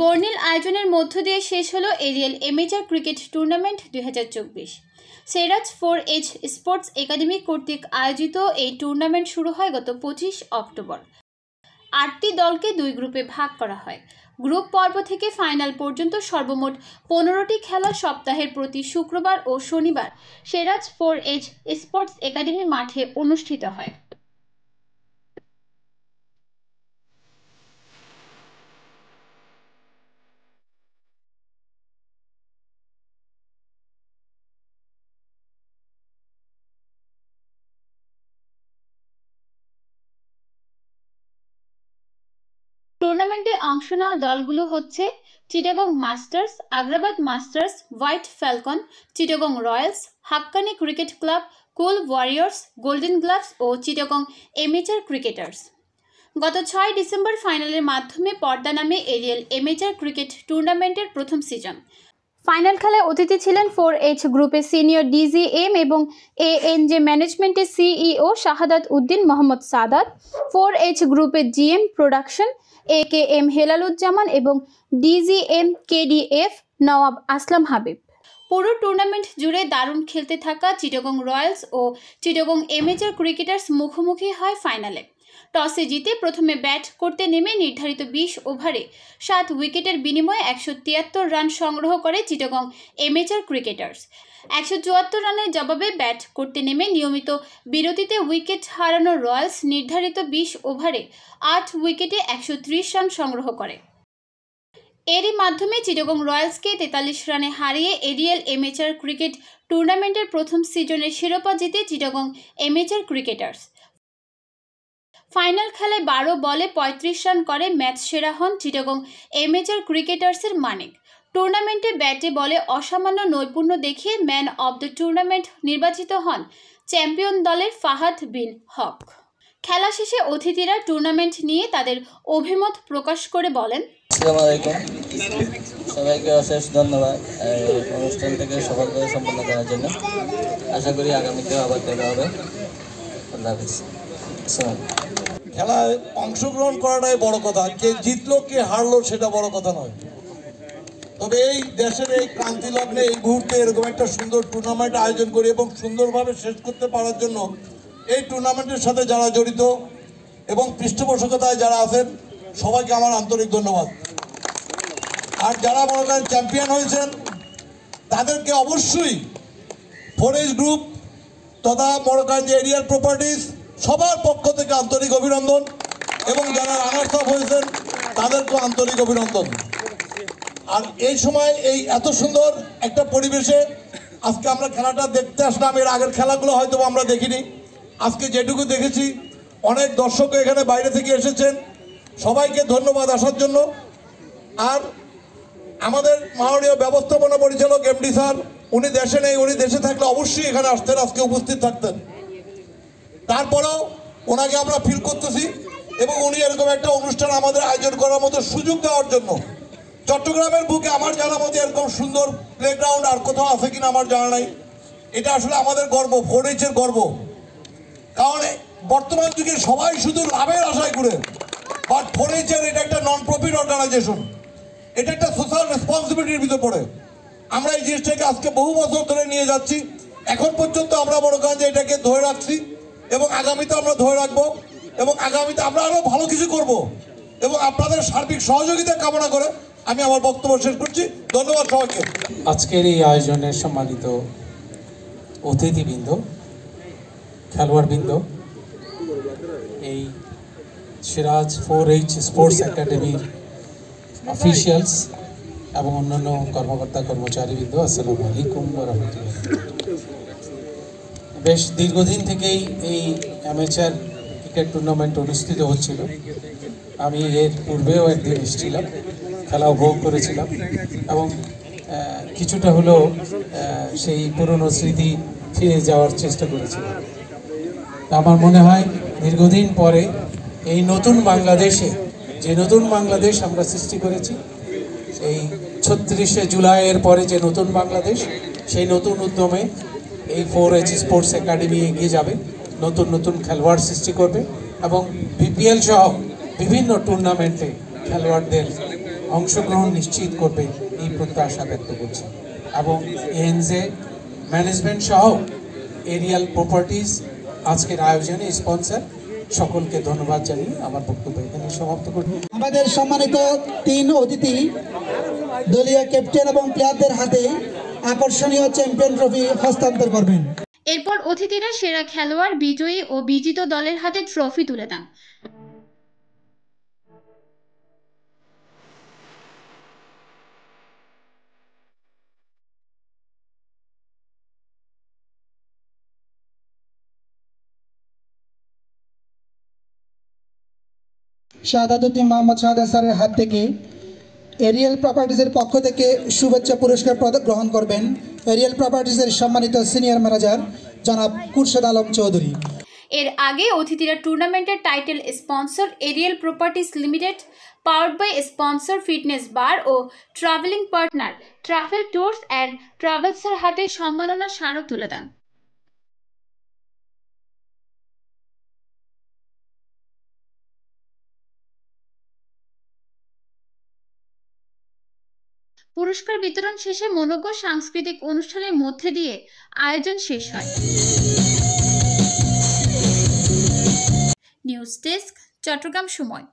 বর্ণিল আয়োজনের মধ্য দিয়ে শেষ হলো Arial এমেচার cricket tournament 2024। সেরাজ 4H sports academy কর্তৃক আয়োজিত এই টুর্নামেন্ট শুরু হয় গত 25 অক্টোবর। 8টি দলকে 2 গ্রুপে ভাগ করা হয়। গ্রুপ পর্ব থেকে ফাইনাল পর্যন্ত সর্বমোট 15টি খেলা সপ্তাহের প্রতি শুক্রবার ও শনিবার সেরাজ 4H স্পোর্টস একাডেমি মাঠে অনুষ্ঠিত হয়। টুর্নামেন্টে অংশ নেওয়া দলগুলো হচ্ছে Chittagong masters, Agrabad masters, white falcon, Chittagong royals, Haqqani cricket club, cool warriors, golden gloves ও চিটাগং এমেচার ক্রিকেটার্স। গত 6 ডিসেম্বর ফাইনালের মাধ্যমে পর্দা নামে এরিয়াল এমেচার ক্রিকেট টুর্নামেন্টের প্রথম সিজন। ফাইনাল খেলায় অতিথি ছিলেন 4H গ্রুপের সিনিয়র DGM এবং ANJ ম্যানেজমেন্টের CEO শাহাদাত উদ্দিন মোহাম্মদ সাদাত, 4H গ্রুপের GM প্রোডাকশন AKM হেলালুজ্জামান এবং DGM KDF নওয়াব আসলাম হাবিব। পুরো টুর্নামেন্ট জুড়ে দারুণ খেলতে থাকা চিটাগং রয়্যালস ও চিটাগং এমেচার ক্রিকেটার্স মুখোমুখি হয় ফাইনালে। টসে জিতে প্রথমে ব্যাট করতে নেমে নির্ধারিত 20 ওভারে 7 উইকেটের বিনিময়ে 173 রান সংগ্রহ করে চিটাগং এমেচার ক্রিকেটার্স। 174 রানের জবাবে ব্যাট করতে নেমে নিয়মিত বিরতিতে উইকেট হারানো রয়্যালস নির্ধারিত 20 ওভারে 8 উইকেটে 130 রান সংগ্রহ করে। এরই মাধ্যমে চিটাগং রয়্যালসকে 43 রানে হারিয়ে এরিয়াল এমেচার ক্রিকেট টুর্নামেন্টের প্রথম সিজনের শিরোপা জিতে চিটাগং এমেচার ক্রিকেটার্স। ফাইনাল খেলায় 12 বলে 35 রান করে ম্যাচ সেরা হন চিটাগং এমেচার ক্রিকেটার্সের মানিক। টুর্নামেন্টে ব্যাটে বলে অসামান্য নৈপুণ্য দেখিয়ে ম্যান অব দ্য টুর্নামেন্ট নির্বাচিত হন চ্যাম্পিয়ন দলের ফাহাদ বিন হক। খেলা শেষে অতিথিরা টুর্নামেন্ট নিয়ে তাদের অভিমত প্রকাশ করে বলেন, আসসালামু আলাইকুম, সবাইকে অশেষ ধন্যবাদ অনুষ্ঠান থেকে সফলভাবে সম্পন্ন করার জন্য। আশা করি আগামীতেও আবার দেখা হবে। আল্লাহ হাফেজ। খেলায় অংশগ্রহণ করাটাই বড় কথা, কে জিতলো কে হারলো সেটা বড় কথা নয়। তবে এই দেশের এই ক্রান্তি লগ্নে এই মুহূর্তে এরকম একটা সুন্দর টুর্নামেন্ট আয়োজন করি এবং সুন্দরভাবে শেষ করতে পারার জন্য এই টুর্নামেন্টের সাথে যারা জড়িত এবং পৃষ্ঠপোষকতায় যারা আছেন সবাইকে আমার আন্তরিক ধন্যবাদ। আর যারা মনে করেন চ্যাম্পিয়ন হয়েছেন তাদেরকে অবশ্যই 4H গ্রুপ তথা মনে করেন যে এরিয়াল প্রপার্টিজ সবার পক্ষ থেকে আন্তরিক অভিনন্দন এবং যারা রানার্স আপ হয়েছেন তাদেরকেও আন্তরিক অভিনন্দন। আর এই সময় এই এত সুন্দর একটা পরিবেশে আজকে আমরা খেলাটা দেখতে আসলাম। এর আগের খেলাগুলো হয়তো আমরা দেখিনি, আজকে যেটুকু দেখেছি অনেক দর্শক এখানে বাইরে থেকে এসেছেন, সবাইকে ধন্যবাদ আসার জন্য। আর আমাদের মাননীয় ব্যবস্থাপনা পরিচালক MD স্যার, উনি দেশে নেই, উনি দেশে থাকলে অবশ্যই এখানে আসতেন, আজকে উপস্থিত থাকতেন। তারপরেও ওনাকে আমরা ফিল করতেছি এবং উনি এরকম একটা অনুষ্ঠান আমাদের আয়োজন করার মতো সুযোগ দেওয়ার জন্য। চট্টগ্রামের বুকে আমার জানার মতো এরকম সুন্দর প্লেগ্রাউন্ড আর কোথাও আছে কিনা আমার জানা নাই। এটা আসলে আমাদের গর্ব, 4H-এর গর্ব। কারণ বর্তমান যুগে সবাই শুধু লাভের আশায় ঘুরে, বাট 4H-এর এটা একটা নন প্রফিট অর্গানাইজেশন, এটা একটা সোশ্যাল রেসপন্সিবিলিটির ভিতরে পড়ে। আমরা এই জিনিসটাকে আজকে বহু বছর ধরে নিয়ে যাচ্ছি, এখন পর্যন্ত আমরা মনে করেন যে এটাকে ধরে রাখছি এবং আগামীতে আমরা ধরে রাখবো এবং আগামীতে আমরা আরও ভালো কিছু করব এবং আপনাদের সার্বিক সহযোগিতা কামনা করে আমি আমার বক্তব্য শেষ করছি। ধন্যবাদ সবাইকে। আজকের এই আয়োজনের সম্মানিত অতিথিবৃন্দ, খেলোয়াড়বৃন্দ, এই সিরাজ 4H স্পোর্টস একাডেমির অফিসিয়ালস এবং অন্যান্য কর্মকর্তা কর্মচারীবৃন্দ, আসসালামু আলাইকুম ওয়া রাহমাতুল্লাহ। বেশ দীর্ঘদিন থেকেই এই অ্যামেচার ক্রিকেট টুর্নামেন্ট অনুষ্ঠিত হচ্ছিল। আমি এর পূর্বেও একদিন এসেছিলাম, খেলা উপভোগ করেছিলাম এবং কিছুটা হলেও সেই পুরনো স্মৃতি ফিরে যাওয়ার চেষ্টা করেছিলাম। আমার মনে হয় দীর্ঘদিন পরে এই নতুন বাংলাদেশে, যে নতুন বাংলাদেশ আমরা সৃষ্টি করেছি, এই 36শে জুলাইয়ের পরে যে নতুন বাংলাদেশ, সেই নতুন উদ্যমে এই 4H স্পোর্টস একাডেমি এগিয়ে যাবে নতুন নতুন খেলোয়াড় সৃষ্টি করবে এবং বিপিএল সহ বিভিন্ন টুর্নামেন্টে খেলোয়াড়দের অংশগ্রহণ নিশ্চিত করবে এই প্রত্যাশা ব্যক্ত করছি। এবং এএনজে ম্যানেজমেন্ট সহ এরিয়াল প্রপার্টিজ আজকের আয়োজনে স্পন্সর, সকলকে ধন্যবাদ জানিয়ে আমার বক্তব্য এখানে সমাপ্ত করি। আমাদের সম্মানিত 3 অতিথি দলীয় ক্যাপ্টেন এবং প্লেয়ারদের হাতে আকর্ষণীয় চ্যাম্পিয়ন ট্রফি হস্তান্তর করবেন। এরপর অতিথিরা সেরা খেলোয়াড়, বিজয়ী ও বিজিত দলের হাতে ট্রফি তুলে দেন। শাহাদাতুদ্দিন মোহাম্মদ শাহাদা স্যারের হাত থেকে এরিয়াল প্রপার্টিজের পক্ষ থেকে শুভেচ্ছা পুরস্কার গ্রহণ করবেন এরিয়াল প্রপার্টিজের সম্মানিত সিনিয়র ম্যানেজার জনাব খুরশেদ আলম চৌধুরী। এর আগে অতিথিরা টুর্নামেন্টের title sponsor aerial properties limited, powered by sponsor fitness bar ও travelling partner travel tours and ট্রাভেলসের হাতে সম্মাননা স্মারক তুলে দেন। পুরস্কার বিতরণ শেষে মনোজ্ঞ সাংস্কৃতিক অনুষ্ঠানের মধ্যে দিয়ে আয়োজন শেষ হয়। নিউজ ডেস্ক, চট্টগ্রাম সময়।